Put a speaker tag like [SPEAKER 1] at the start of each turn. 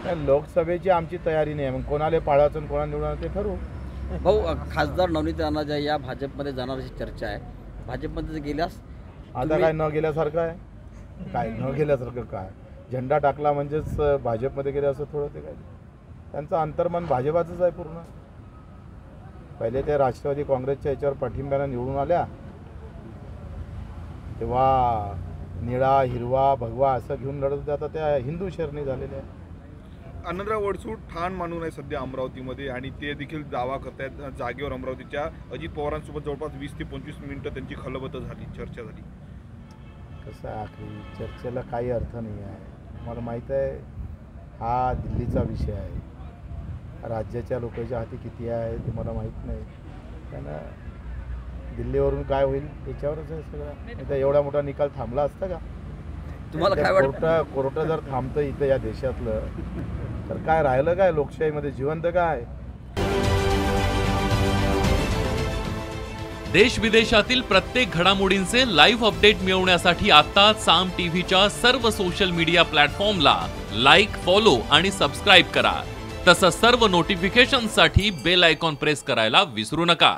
[SPEAKER 1] लोकसभेची आमची तयारी नाही, मग कोणाला पाळायचं आणि कोणाला निवडायचं ते ठरवू.
[SPEAKER 2] भाऊ, खासदार नवनीत राणा ज्या या भाजपमध्ये जाणार अशी चर्चा आहे. भाजपमध्ये गेल्यास
[SPEAKER 1] आता काय न गेल्यासारखं आहे? काय न गेल्यासारखं काय? झेंडा टाकला म्हणजेच भाजपमध्ये गेले असं थोडं ते काय? त्यांचं अंतर्मन भाजपाचंच आहे पूर्ण. पहिले ते राष्ट्रवादी काँग्रेसच्या याच्यावर पाठिंब्यानं निवडून आल्या, तेव्हा निळा हिरवा भगवा असं घेऊन लढत होते. आता त्या हिंदू शरणी झालेल्या आहे.
[SPEAKER 3] आनंदराव वडसू ठाण मानून आहे सध्या अमरावतीमध्ये आणि ते देखील दावा करतायत जागेवर अमरावतीच्या अजित पवारांसोबत जवळपास 20 ते 25 मिनिटं त्यांची खलबतं झाली, चर्चा झाली.
[SPEAKER 1] कसं आहे, आखरी चर्चेला काही अर्थ नाही आहे. मला माहीत आहे हा दिल्लीचा विषय आहे. राज्याच्या लोकांच्या हाती किती आहे ते मला माहीत नाही. त्यांना दिल्लीवरून काय होईल याच्यावरच आहे सगळं. नाही तर एवढा मोठा निकाल थांबला असता का?
[SPEAKER 2] तुम्हाला काय वाटतं?
[SPEAKER 1] कोर्ट जर थांबतं इथं या देशातलं, तर काय राहिलं काय लोकशाहीमध्ये जिवंत काय?
[SPEAKER 4] देश विदेशातील प्रत्येक घडामोडींचे लाईव्ह अपडेट मिळवण्यासाठी आता साम टीव्हीच्या सर्व सोशल मीडिया प्लॅटफॉर्मला लाईक, फॉलो आणि सबस्क्राईब करा. तसंच सर्व नोटिफिकेशनसाठी बेल आयकॉन प्रेस करायला विसरू नका.